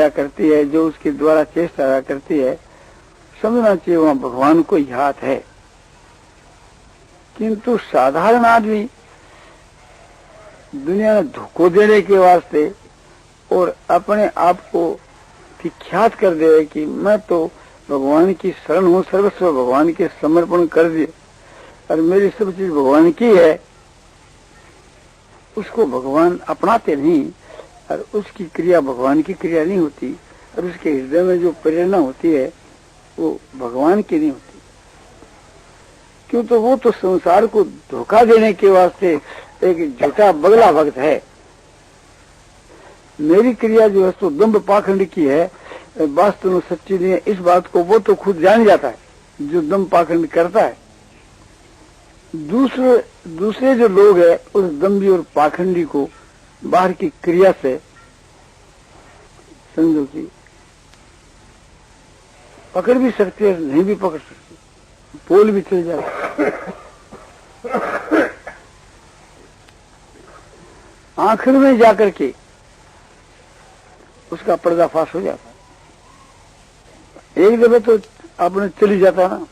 क्रिया करती है, जो उसके द्वारा चेष्टा करती है, समझना चाहिए वहां भगवान को ही हाथ है। किंतु साधारण आदमी दुनिया में धोखो देने के वास्ते और अपने आप को ख्यात कर दे कि मैं तो भगवान की शरण हूँ, सर्वस्व भगवान के समर्पण कर दिए और मेरी सब चीज भगवान की है, उसको भगवान अपनाते नहीं और उसकी क्रिया भगवान की क्रिया नहीं होती और उसके हृदय में जो प्रेरणा होती है वो भगवान की नहीं होती। क्यों? तो वो तो संसार को धोखा देने के वास्ते एक झूठा बगला भक्त है। मेरी क्रिया जो है तो दम्भ पाखंड की है, वास्तव में सच्ची नहीं है। इस बात को वो तो खुद जान जाता है जो दम्भ पाखंड करता है। दूसरे जो लोग हैं उस दम्भी और पाखंडी को बाहर की क्रिया से समझो कि पकड़ भी सकते हैं, नहीं भी पकड़ सकते, बोल भी चल जाते। आखिर में जाकर के उसका पर्दाफाश हो जाता है। एक दफे तो आपने चली जाता ना,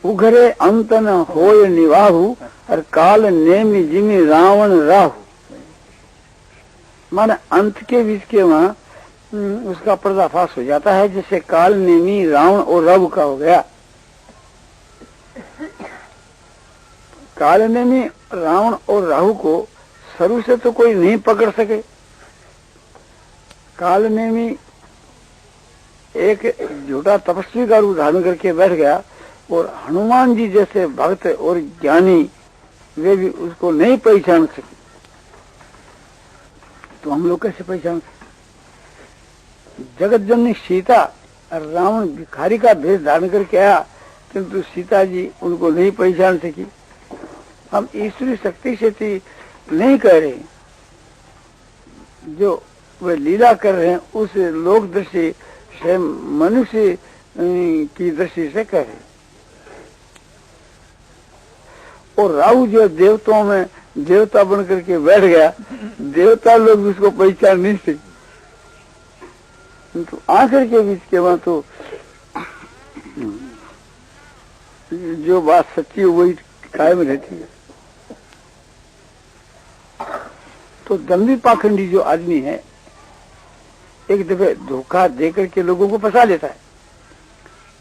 उघरे अंत न होय निवाहु और काल नेमि जिमि रावण राहु। माने अंत के बीच के वहां उसका पर्दाफाश हो जाता है, जैसे काल नेमी रावण और रव का हो गया। काल नेमी रावण और राहु को शुरू से तो कोई नहीं पकड़ सके। काल नेमी एक झूठा तपस्वी का रूप धारण करके बैठ गया और हनुमान जी जैसे भक्त और ज्ञानी वे भी उसको नहीं पहचान सके। तो हम लोग कैसे पहचान सकते? जगत जननी सीता और रावण भिखारी का भेष धारण करके आया, किंतु सीता जी उनको नहीं पहचान सकी। हम ईश्वरी शक्ति से नहीं कह रहे, जो वे लीला कर रहे हैं उस लोक दृष्टि से, मनुष्य की दृष्टि से कह रहे। और राहु जो देवताओं में देवता बन करके बैठ गया, देवता लोग उसको पहचान नहीं सके। तो आखिर के बीच के वहां तो जो बात सच्ची है वही कायम रहती है। तो दम्भी पाखंडी जो आदमी है एक दफे धोखा देकर के लोगों को फंसा लेता है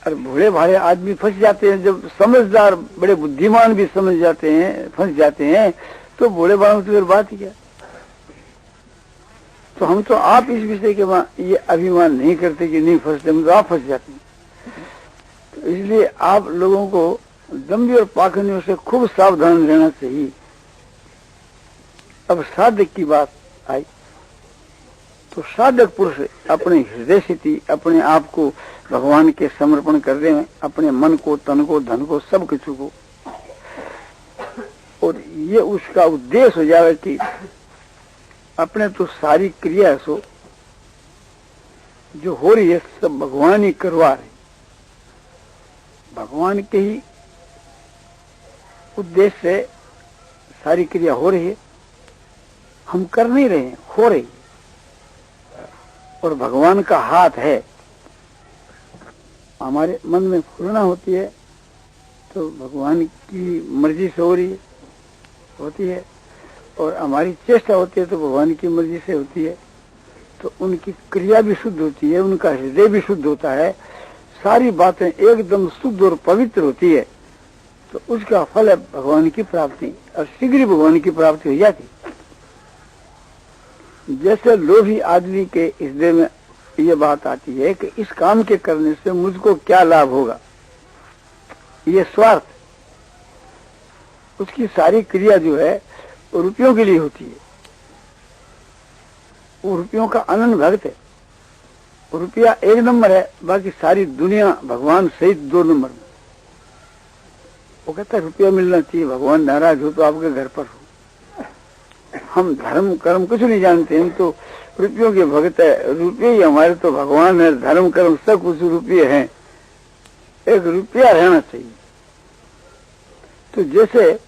और भोले भाले आदमी फंस जाते हैं। जब समझदार बड़े बुद्धिमान भी समझ जाते हैं, फंस जाते हैं, तो भोले भालों की बात ही क्या। तो हम तो आप इस विषय के ये अभिमान नहीं करते कि नहीं फंसते, हम तो आप फंस जाते हैं। तो इसलिए आप लोगों को दम्भी और पाखंडियों से खूब सावधान रहना चाहिए। अब साधक की बात आई तो साधक पुरुष अपने हृदय स्थिति, अपने आप को भगवान के समर्पण कर दे, अपने मन को, तन को, धन को, सब कुछ को, और ये उसका उद्देश्य हो जाए कि अपने तो सारी क्रिया सो जो हो रही है सब भगवान ही करवा रहे, भगवान के ही उद्देश्य से सारी क्रिया हो रही है। हम कर नहीं रहे हैं, हो रही है, और भगवान का हाथ है। हमारे मन में पूर्णा होती है तो भगवान की मर्जी से हो रही होती है, और हमारी चेष्टा होती है तो भगवान की मर्जी से होती है। तो उनकी क्रिया भी शुद्ध होती है, उनका हृदय भी शुद्ध होता है, सारी बातें एकदम शुद्ध और पवित्र होती है। तो उसका फल है भगवान की प्राप्ति, और शीघ्र ही भगवान की प्राप्ति हो जाती। जैसे लोभी आदमी के हृदय में ये बात आती है कि इस काम के करने से मुझको क्या लाभ होगा, ये स्वार्थ, उसकी सारी क्रिया जो है वो रुपयों के लिए होती है। वो रुपयों का अनन्य भक्त है। रुपया एक नंबर है, बाकी सारी दुनिया भगवान सहित 2 नंबर में। वो कहता है रुपया मिलना चाहिए, भगवान नाराज हो तो आपके घर पर हो। हम धर्म कर्म कुछ नहीं जानते, हम तो रुपयों के भक्त है। रुपये ही हमारे तो भगवान है, धर्म कर्म सब कुछ रुपये हैं। एक रुपया रहना चाहिए। तो जैसे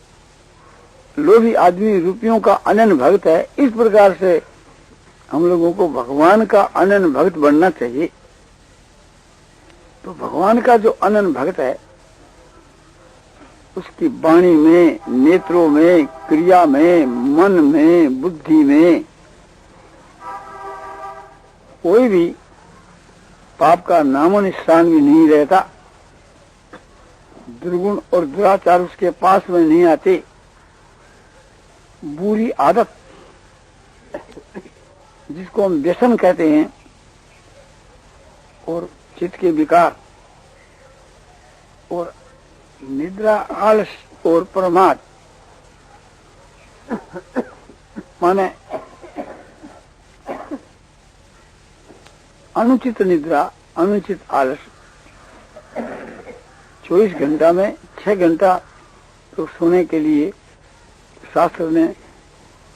लोभी आदमी रुपयों का अनन्य भक्त है, इस प्रकार से हम लोगों को भगवान का अनन्य भक्त बनना चाहिए। तो भगवान का जो अनन्य भक्त है उसकी वाणी में, नेत्रों में, क्रिया में, मन में, बुद्धि में कोई भी पाप का नामो निशान भी नहीं रहता। दुर्गुण और दुराचार उसके पास में नहीं आते। बुरी आदत जिसको हम व्यसन कहते हैं, और चित्त के विकार और निद्रा, आलस और प्रमाद, माने अनुचित निद्रा, अनुचित आलस। 24 घंटा में 6 घंटा तो सोने के लिए शास्त्र ने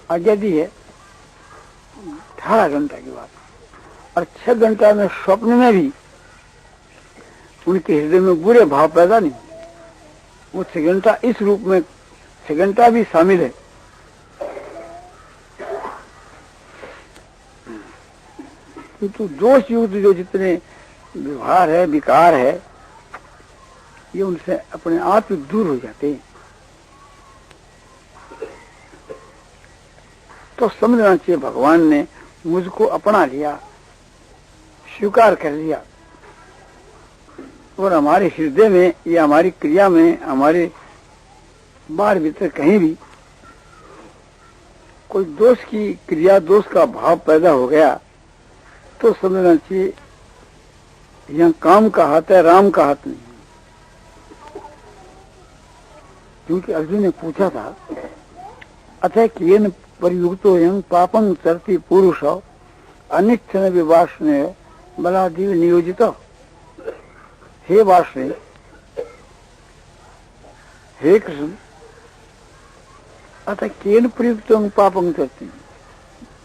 आज्ञा दी है, 18 घंटा की बात। और 6 घंटा में स्वप्न में भी उनके हृदय में बुरे भाव पैदा नहीं। वो 6 घंटा इस रूप में 6 घंटा भी शामिल है। किंतु दोष युक्त जो जितने व्यवहार है, विकार है, ये उनसे अपने आप ही दूर हो जाते हैं। तो समझना चाहिए भगवान ने मुझको अपना लिया, स्वीकार कर लिया, और हमारे हृदय में या हमारी क्रिया में, हमारे बाहर भीतर कहीं भी कोई दोष की क्रिया, दोष का भाव पैदा हो गया तो समझना चाहिए यहाँ काम का हाथ है, राम का हाथ नहीं। क्योंकि अर्जुन ने पूछा था, अतः केन प्रयुक्तो यं पापं चरति पुरुष अनिच्छन विवासने बलादीव नियोजित। हे वासने, हे कृष्ण, अतः केन प्रयुक्तो पापं चरति,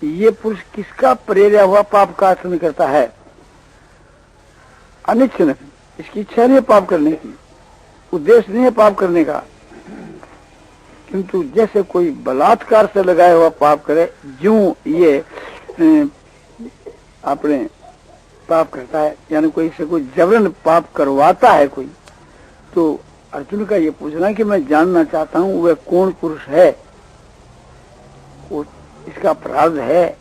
ये पुरुष किसका प्रेरित हुआ पाप का आचरण करता है? अनिच्छन, इसकी इच्छा नहीं है पाप करने की, उद्देश्य नहीं है पाप करने का, किंतु जैसे कोई बलात्कार से लगाया हुआ पाप करे, यूं ये अपने पाप करता है, यानी कोई से कोई जबरन पाप करवाता है कोई। तो अर्जुन का ये पूछना कि मैं जानना चाहता हूं वह कौन पुरुष है, वो इसका अपराध है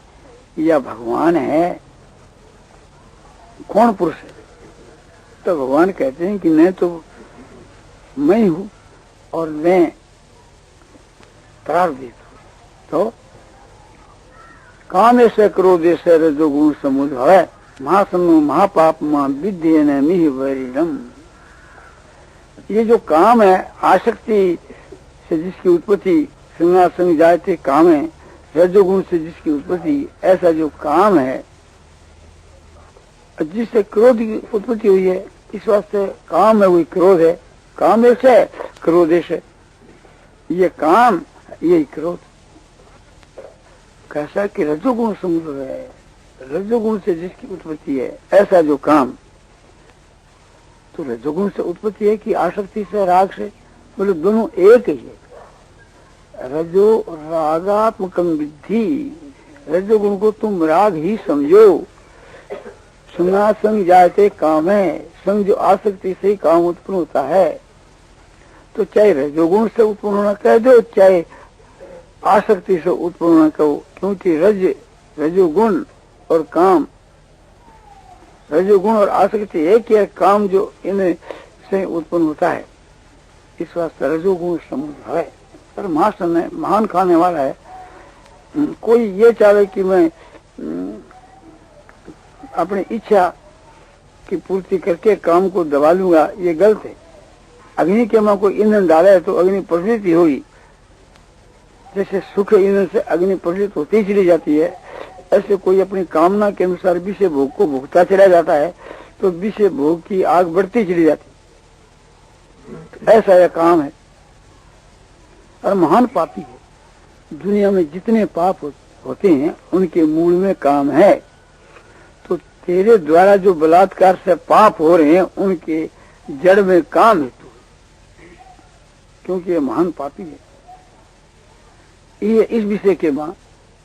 या भगवान है, कौन पुरुष है? तो भगवान कहते हैं कि मैं तो मैं हूं और मैं प्रारब्ध। तो काम से क्रोध से रजोगुण समुद्र है, महासमो महापाप मां विद्येन मिहि वैरिणम। ये जो काम है, आसक्ति से जिसकी उत्पत्ति, संग जायते काम है, रजोगुण से जिसकी उत्पत्ति, ऐसा जो काम है जिससे क्रोध की उत्पत्ति हुई है, इस वास्ते काम है वही क्रोध है। काम ऐसे है, क्रोध ऐसे। ये काम, यही क्रोध। कैसा कि रजोगुण समुद्र है, रजोगुण से जिसकी उत्पत्ति है, ऐसा जो काम। तो रजोगुण से उत्पत्ति है कि आसक्ति से, राग से, बोले दोनों एक ही है। रजो रागात्मकम विद्धि, रजोगुण को तुम राग ही समझो। सुना संग जाते काम है, संग जो आसक्ति से ही काम उत्पन्न होता है। तो चाहे रजोगुण से उत्पन्न होना कह दो, चाहे आसक्ति से उत्पन्न होना कहो, क्योंकि रजोगुण और काम, रजोगुण और आसक्ति एक ही है। काम जो इनसे उत्पन्न होता है, इस वास्ते रजोगुण समुद्र है। पर महासन है, महान खाने वाला है। कोई ये चाहे कि मैं अपनी इच्छा की पूर्ति करके काम को दबा लूंगा, ये गलत है। अग्नि के में कोई ईंधन डाले तो अग्नि प्रज्वलित ही होगी। जैसे सुख ईंधन से अग्नि प्रज्वलित होती ही चली जाती है, ऐसे कोई अपनी कामना के अनुसार विषय भोग को भोगता चला जाता है तो विषय भोग की आग बढ़ती चली जाती। तो ऐसा यह काम है और महान पापी है। दुनिया में जितने पाप होते हैं उनके मूल में काम है। तो तेरे द्वारा जो बलात्कार से पाप हो रहे हैं उनके जड़ में काम है तू, क्योंकि ये महान पापी है। ये इस विषय के बाद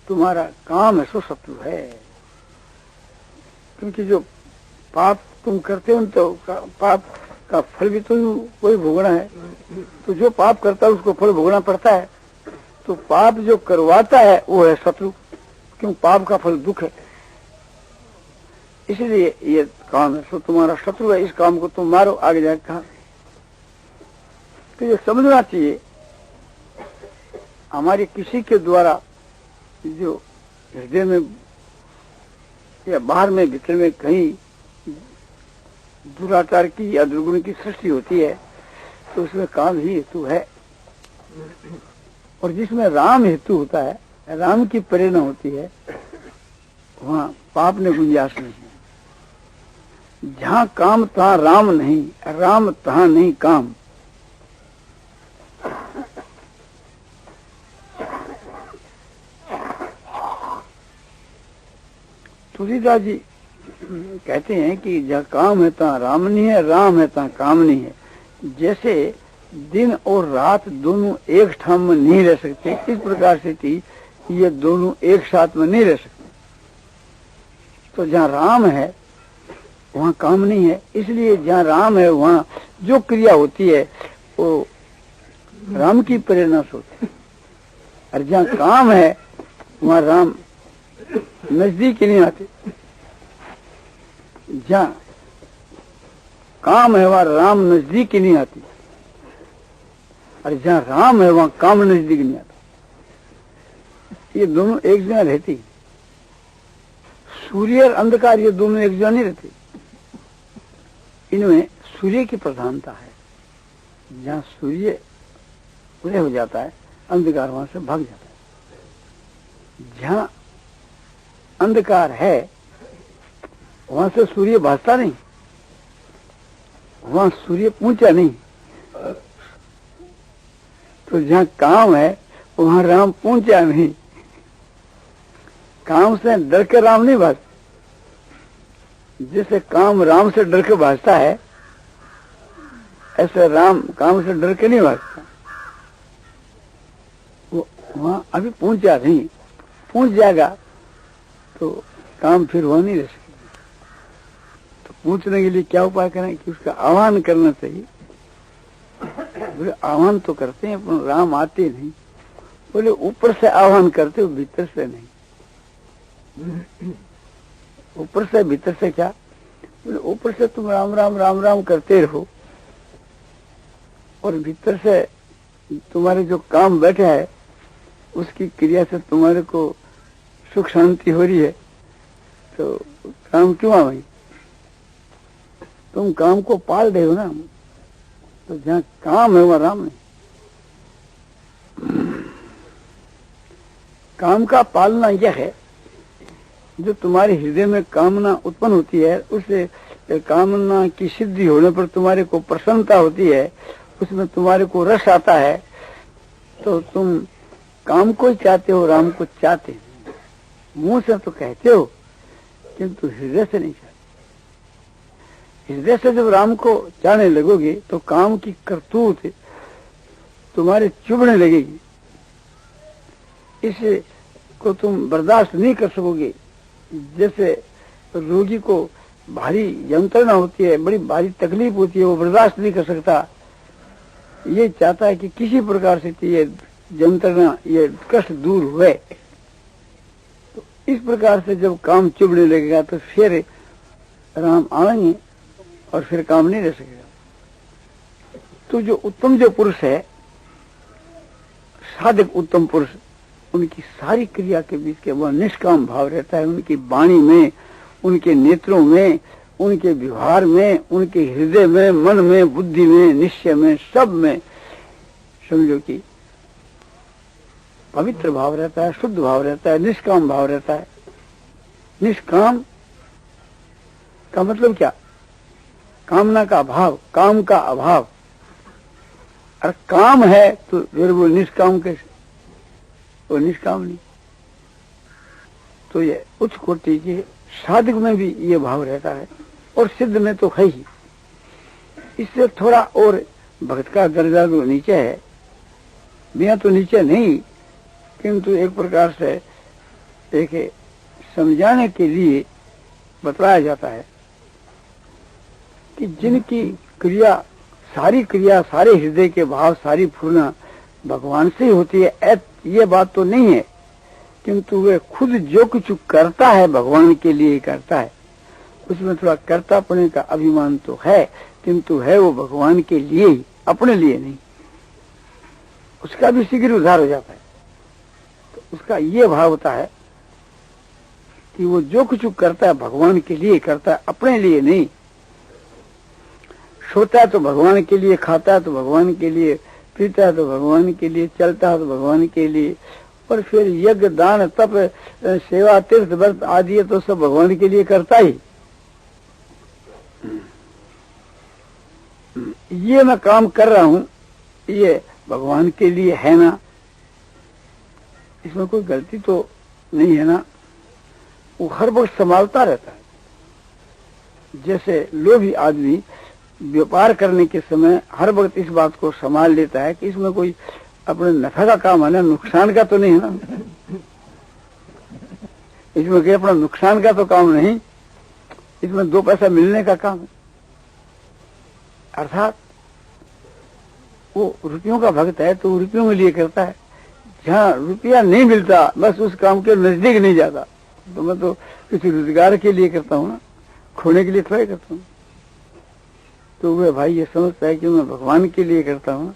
तुम्हारा काम है सो शत्रु है। क्योंकि जो पाप तुम करते हो तो पाप का फल भी तो कोई भोगना है, तो जो पाप करता है उसको फल भोगना पड़ता है। तो पाप जो करवाता है वो है शत्रु, क्यों पाप का फल दुख है। इसलिए ये काम है सो तुम्हारा शत्रु है, इस काम को तुम मारो। आगे जाकर कहा तो ये समझना चाहिए हमारे किसी के द्वारा जो हृदय में या बाहर में भीतर में कहीं दुराचार की या दुर्गुण की सृष्टि होती है तो उसमें काम ही हेतु है। और जिसमें राम हेतु होता है, राम की प्रेरणा होती है, वहां पाप ने गुंजाइश नहीं है। जहां काम तहां राम नहीं, राम तहां नहीं काम। तुलसीदास जी कहते हैं कि जहाँ काम है तहाँ राम नहीं है, राम है तहाँ काम नहीं है। जैसे दिन और रात दोनों एक ठाम में नहीं रह सकते, इस प्रकार से कि ये दोनों एक साथ में नहीं रह सकते। तो जहाँ राम है वहाँ काम नहीं है, इसलिए जहाँ राम है वहाँ जो क्रिया होती है वो राम की प्रेरणा से होती है। और जहाँ काम है वहाँ राम नजदीक ही नहीं आते। जहाँ काम है वहाँ राम नजदीक ही नहीं आती, और जहाँ राम है वहाँ काम नजदीक नहीं आता। ये दोनों एक जगह रहती। सूर्य और अंधकार ये दोनों एक जगह नहीं रहते। इनमें सूर्य की प्रधानता है। जहाँ सूर्य उदय हो जाता है अंधकार वहां से भाग जाता है। जहाँ अंधकार है वहां से सूर्य भासता नहीं, वहां सूर्य पहुंचा नहीं। तो जहाँ काम है वहां राम पहुंचा नहीं। काम से डर के राम नहीं भासता। जैसे काम राम से डर के भासता है, ऐसे राम काम से डर के नहीं भासता। वो वहां अभी पहुंचा नहीं, पहुंच जाएगा तो काम फिर वहां नहीं रह सकेगा। तो पूछने के लिए क्या उपाय करें कि उसका आह्वान करना चाहिए। बोले आह्वान तो करते हैं पर राम आते नहीं। बोले ऊपर से आह्वान करते हो, भीतर से नहीं। ऊपर से भीतर से क्या? बोले ऊपर से तुम राम राम राम राम करते रहो और भीतर से तुम्हारे जो काम बैठा है उसकी क्रिया से तुम्हारे को सुख शांति हो रही है, तो काम क्यों आ भाई? तुम काम को पाल रहे हो ना। तो जहाँ काम है वहाँ राम नहीं। काम का पालना यह है, जो तुम्हारे हृदय में कामना उत्पन्न होती है, उस कामना की सिद्धि होने पर तुम्हारे को प्रसन्नता होती है, उसमें तुम्हारे को रस आता है, तो तुम काम को चाहते हो, राम को चाहते। मुंह से तो कहते हो किंतु हृदय से नहीं चाहते। हृदय से जब राम को चाहने लगोगे तो काम की करतूत तुम्हारे चुभने लगेगी। इसे को तुम बर्दाश्त नहीं कर सकोगे। जैसे रोगी को भारी यंत्रणा होती है, बड़ी भारी तकलीफ होती है, वो बर्दाश्त नहीं कर सकता। ये चाहता है कि किसी प्रकार से ये यंत्रणा, ये कष्ट दूर हुए। तो इस प्रकार से जब काम चुभने लगेगा तो फिर राम आएंगे और फिर काम नहीं रह सकेगा। तो जो उत्तम जो पुरुष है, साधक उत्तम पुरुष, उनकी सारी क्रिया के बीच के वह निष्काम भाव रहता है। उनकी वाणी में, उनके नेत्रों में, उनके व्यवहार में, उनके हृदय में, मन में, बुद्धि में, निश्चय में, सब में समझो कि पवित्र भाव रहता है, शुद्ध भाव रहता है, निष्काम भाव रहता है। निष्काम का मतलब क्या? कामना का अभाव, काम का अभाव। और काम है तो फिर वो निष्काम कैसे? वो निष्काम नहीं। तो ये उच्च कोटि के साधक में भी ये भाव रहता है और सिद्ध में तो है ही। इससे थोड़ा और भक्त का दर्जा तो नीचे है, बिना तो नीचे नहीं, किंतु एक प्रकार से एक समझाने के लिए बतलाया जाता है कि जिनकी क्रिया, सारे हृदय के भाव, सारी फूलना भगवान से ही होती है, ये बात तो नहीं है, किंतु वे खुद जो कुछ करता है भगवान के लिए करता है। उसमें थोड़ा कर्तापने का अभिमान तो है, किंतु है वो भगवान के लिए ही, अपने लिए नहीं। उसका भी शीघ्र उद्धार हो जाता है। तो उसका ये भाव होता है कि वो जो कुछ करता है भगवान के लिए करता है, अपने लिए नहीं। सोता है तो भगवान के लिए, खाता है तो भगवान के लिए, पीता है तो भगवान के लिए, चलता है तो भगवान के लिए, और फिर यज्ञ, दान, तप, सेवा, तीर्थ, व्रत आदि तो सब भगवान के लिए करता ही। ये मैं काम कर रहा हूं, ये भगवान के लिए है ना, इसमें कोई गलती तो नहीं है ना। वो हर वक्त संभालता रहता है। जैसे लोभी आदमी व्यापार करने के समय हर वक्त इस बात को संभाल लेता है कि इसमें कोई अपने नफे का काम है ना, नुकसान का तो नहीं है ना, इसमें कोई अपना नुकसान का तो काम नहीं, इसमें 2 पैसा मिलने का काम है। अर्थात वो रुपयों का भक्त है तो रुपयों के लिए करता है। जहाँ रुपया नहीं मिलता बस उस काम के नजदीक नहीं जाता। तो मैं तो किसी रोजगार के लिए करता हूँ ना, खोने के लिए थोड़ा करता हूँ। तो वह भाई ये समझता है कि मैं भगवान के लिए करता हूँ,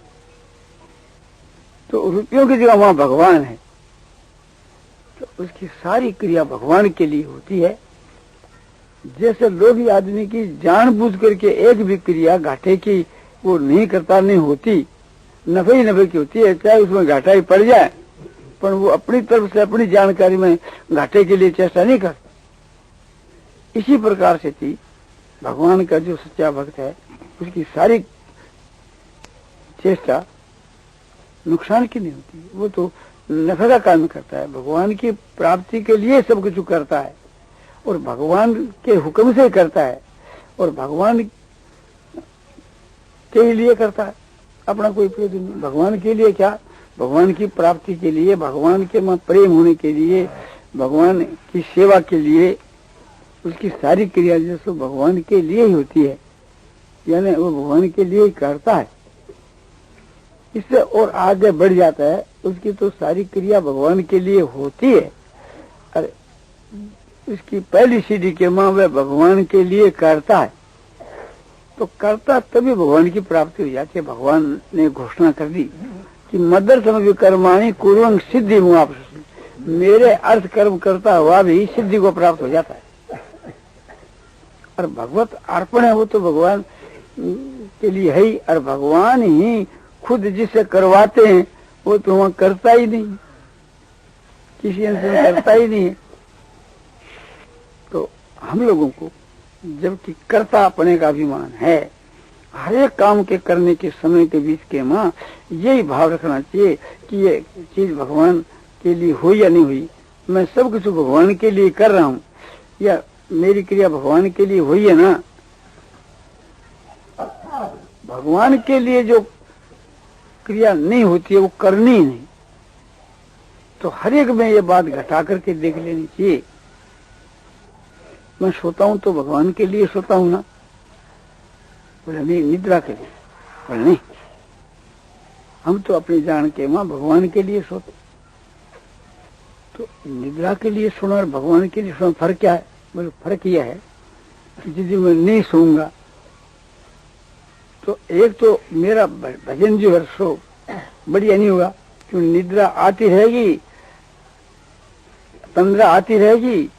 तो रुपयों की जगह वहां भगवान है, तो उसकी सारी क्रिया भगवान के लिए होती है। जैसे लोभी आदमी की जानबूझ करके एक भी क्रिया घाटे की वो नहीं करता, नहीं होती, नफे ही नफे की होती है, चाहे उसमें घाटा ही पड़ जाए, पर वो अपनी तरफ से अपनी जानकारी में घाटे के लिए चेष्टा नहीं करता। इसी प्रकार से थी भगवान का जो सच्चा भक्त है, उसकी सारी चेष्टा नुकसान की नहीं होती, वो तो नफे का काम करता है, भगवान की प्राप्ति के लिए सब कुछ करता है, और भगवान के हुक्म से करता है, और भगवान के लिए करता है, अपना कोई प्रयोजन नहीं। भगवान के लिए क्या, भगवान की प्राप्ति के लिए, भगवान के में प्रेम होने के लिए, भगवान की सेवा के लिए, उसकी सारी क्रिया जैसे भगवान के लिए ही होती है, यानी वो भगवान के लिए ही करता है। इससे और आगे बढ़ जाता है, उसकी तो सारी क्रिया भगवान के लिए होती है। अरे उसकी पहली सीढ़ी के माँ वह भगवान के लिए करता है, तो करता तभी भगवान की प्राप्ति हो जाती है। भगवान ने घोषणा कर दी कि मदर्थम विकर्माणि कुर्वन् सिद्धि मुआप्स्यसि, मेरे अर्थ कर्म करता हुआ भी सिद्धि को प्राप्त हो जाता है। और भगवत अर्पण है वो तो भगवान के लिए है ही, और भगवान ही खुद जिसे करवाते हैं वो तो वहां करता ही नहीं, किसी से करता ही नहीं है। तो हम लोगों को जबकि कर्ता अपने का अभिमान है, हर एक काम के करने के समय के बीच के माँ यही भाव रखना चाहिए कि ये चीज भगवान के लिए हुई या नहीं हुई, मैं सब कुछ भगवान के लिए कर रहा हूँ, या मेरी क्रिया भगवान के लिए हुई है ना। भगवान के लिए जो क्रिया नहीं होती है वो करनी ही नहीं। तो हर एक में ये बात घटा करके देख लेनी चाहिए। मैं सोता हूं तो भगवान के लिए सोता हूं ना, बोले नहीं निद्रा के लिए, बोले नहीं हम तो अपनी जान के मां भगवान के लिए सोते। तो निद्रा के लिए सोना और भगवान के लिए सोना फर्क क्या है? बोले फर्क यह है कि जिस दिन मैं नहीं सोऊंगा तो एक तो मेरा भजन जो है सो बढ़िया नहीं होगा, क्यों निद्रा आती रहेगी, तंद्रा आती रहेगी,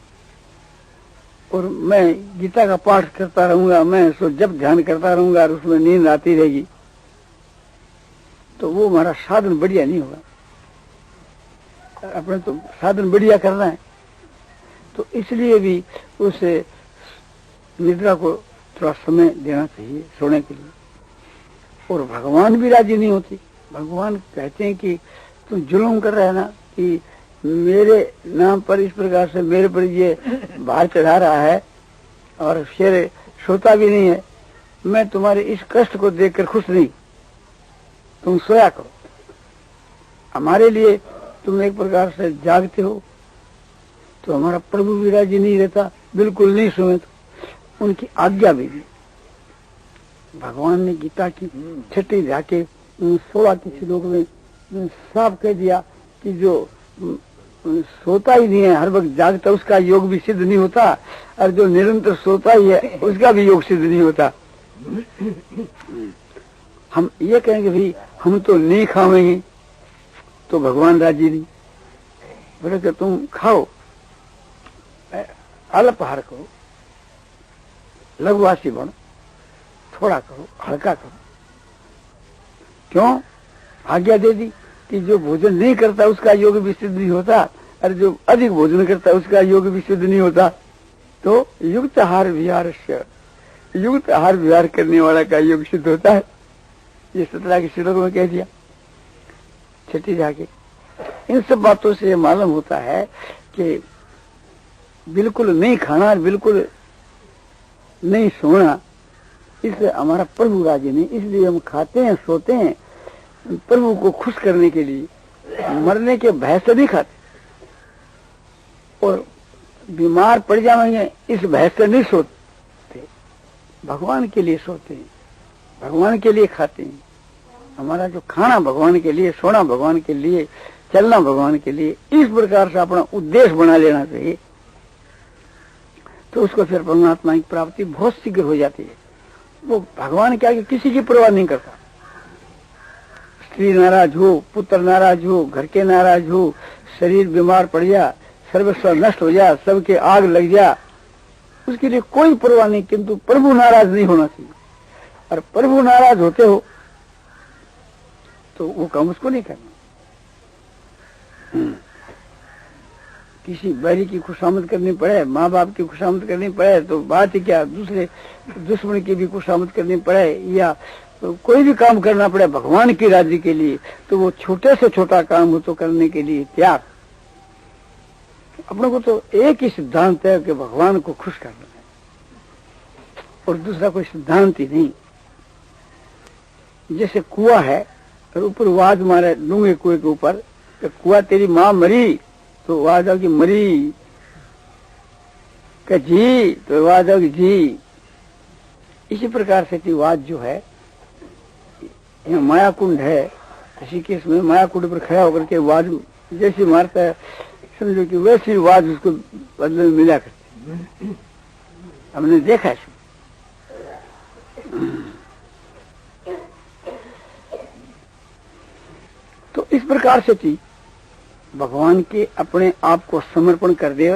और मैं गीता का पाठ करता रहूंगा, मैं सो जब ध्यान करता रहूंगा और उसमें नींद आती रहेगी, तो वो हमारा साधन बढ़िया नहीं होगा। अपने तो साधन बढ़िया करना है, तो इसलिए भी उसे निद्रा को थोड़ा समय देना चाहिए सोने के लिए। और भगवान भी राजी नहीं होती। भगवान कहते हैं कि तुम जुल्म कर रहे है ना, कि मेरे नाम पर इस प्रकार से मेरे पर ये भार चढ़ा रहा है और फिर सोता भी नहीं है, मैं तुम्हारे इस कष्ट को देखकर खुश नहीं, तुम सोया करो। हमारे लिए तुम एक प्रकार से जागते हो, तो हमारा प्रभु भी राजी नहीं रहता, बिल्कुल नहीं सुने तो उनकी आज्ञा भी दी। भगवान ने गीता की 6ठी अध्याय के 16 के श्लोक में साफ कह दिया कि जो सोता ही नहीं है, हर वक्त जागता, उसका योग भी सिद्ध नहीं होता, और जो निरंतर सोता ही है उसका भी योग सिद्ध नहीं होता। हम ये कहेंगे भाई हम तो नहीं खावेंगे, तो भगवान राजी नहीं। बोले कि तुम खाओ, अल्पाहार करो, लघुवासी बनो, थोड़ा करो, हल्का करो। क्यों? आज्ञा दे दी कि जो भोजन नहीं करता उसका योग भी सिद्ध नहीं होता, और जो अधिक भोजन करता है उसका योग भी सिद्ध नहीं होता। तो युक्त आहार विहार, युक्त आहार विहार करने वाला का योग सिद्ध होता है। ये 17 के श्लोक में कह दिया 6ठी जाके। इन सब बातों से मालूम होता है कि बिल्कुल नहीं खाना, बिल्कुल नहीं सोना, इससे हमारा प्रभु राजी नहीं। इसलिए हम खाते हैं, सोते हैं प्रभु को खुश करने के लिए, मरने के भय से नहीं खाते, और बीमार पड़ जाएंगे इस भय से नहीं सोते। भगवान के लिए सोते हैं, भगवान के लिए खाते हैं। हमारा जो खाना भगवान के लिए, सोना भगवान के लिए, चलना भगवान के लिए, इस प्रकार से अपना उद्देश्य बना लेना चाहिए। तो उसको फिर परमात्मा की प्राप्ति बहुत शीघ्र हो जाती है। वो भगवान के आगे किसी की परवाह नहीं करता। स्त्री नाराज हो, पुत्र नाराज हो, घर के नाराज हो, शरीर बीमार पड़ जा, सर्वस्व नष्ट हो जा, सबके आग लग जा, उसके लिए कोई परवाह नहीं। किंतु प्रभु नाराज नहीं होना चाहिए, और प्रभु नाराज होते हो तो वो काम उसको नहीं करना। किसी बैरी की खुशामद करनी पड़े, माँ बाप की खुशामद करनी पड़े तो बात ही क्या, दूसरे दुश्मन की भी खुशामद करनी पड़े, या तो कोई भी काम करना पड़े भगवान की राजी के लिए, तो वो छोटे से छोटा काम हो तो करने के लिए त्याग। अपने को तो एक ही सिद्धांत है कि भगवान को खुश करना है, और दूसरा कोई सिद्धांत ही नहीं। जैसे कुआं है और ऊपर आवाज मारे डूंगे कुएं के ऊपर, कुआं तेरी माँ मरी, तो आवाज आओगी मरी, का जी, तो आवाज आओगी जी। इसी प्रकार से की आवाज जो है, यहाँ माया कुंड है, ऋषिकेश में माया कुंड पर खड़ा होकर के आवाज जैसी मारता है, समझो कि वैसी आवाज उसको बदले में मिला करती। हमने देखा है। तो इस प्रकार से थी भगवान के अपने आप को समर्पण कर दे,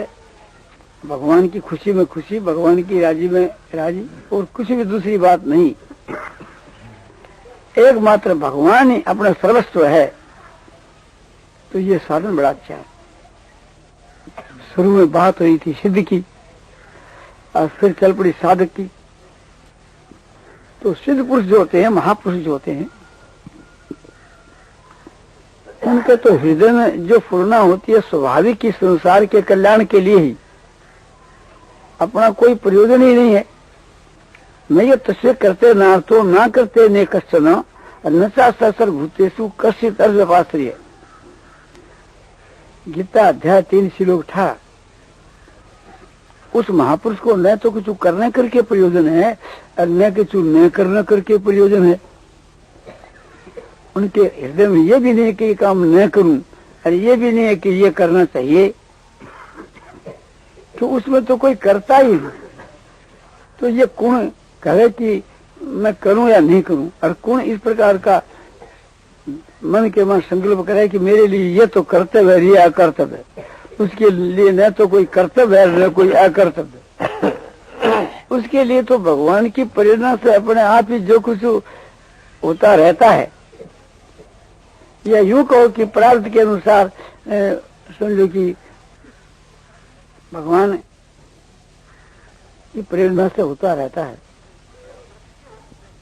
भगवान की खुशी में खुशी, भगवान की राजी में राजी, और कुछ भी दूसरी बात नहीं। एकमात्र भगवान ही अपना सर्वस्व है। तो ये साधन बड़ा अच्छा है। शुरू में बात हुई थी सिद्ध की, और फिर चल पड़ी साधक की। तो सिद्ध पुरुष जो होते हैं, महापुरुष जो होते हैं, उनके तो हृदय में जो फुरना होती है स्वाभाविक ही संसार के कल्याण के लिए ही, अपना कोई प्रयोजन ही नहीं है। न ये तस्वीर करते ना तो ना करते ने कश्चन नचा ससर भूतेषु कश्चित अर्धपाश्रय। गीता अध्याय 3 श्लोक 18। उस महापुरुष को न तो कुछ करने करके प्रयोजन है, और न कुछ न करने करके प्रयोजन है। उनके हृदय में ये भी नहीं है कि ये काम न करूं, और ये भी नहीं है कि ये करना चाहिए, तो उसमें तो कोई करता ही नहीं। तो ये कौन कहे कि मैं करूं या नहीं करूं, और कौन इस प्रकार का मन के मन संकल्प करे कि मेरे लिए ये तो कर्तव्य है, ये अकर्तव्य है। उसके लिए न तो कोई कर्तव्य है, न कोई अकर्तव्य। उसके लिए तो भगवान की प्रेरणा से अपने आप ही जो कुछ होता रहता है, या यूं कहो कि प्रार्थ के अनुसार समझो कि भगवान की प्रेरणा से होता रहता है।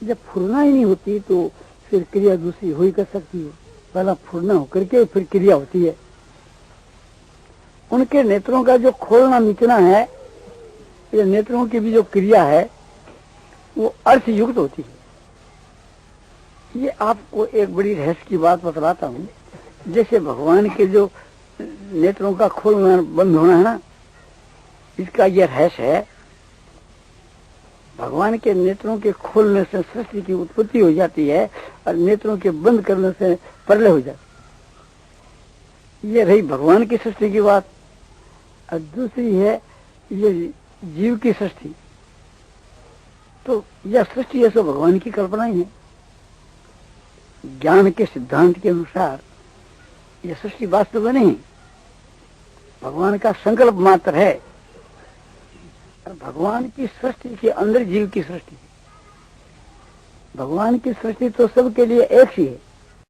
जब फुरना ही नहीं होती तो फिर क्रिया दूसरी हो ही कर सकती है। पहला फुरना होकर के फिर क्रिया होती है। उनके नेत्रों का जो खोलना मिचना है, ये नेत्रों की भी जो क्रिया है वो अर्थ युक्त होती है। ये आपको एक बड़ी रहस्य की बात बतलाता हूँ। जैसे भगवान के जो नेत्रों का खोलना बंद होना है ना, इसका यह रहस्य है। भगवान के नेत्रों के खोलने से सृष्टि की उत्पत्ति हो जाती है और नेत्रों के बंद करने से प्रलय हो जाती है। ये रही भगवान की सृष्टि की बात। और दूसरी है ये जीव की सृष्टि। तो यह सृष्टि है सो भगवान की कल्पना ही है। ज्ञान के सिद्धांत के अनुसार यह सृष्टि वास्तव में नहीं, भगवान का संकल्प मात्र है। और भगवान की सृष्टि के अंदर जीव की सृष्टि। भगवान की सृष्टि तो सबके लिए एक ही है।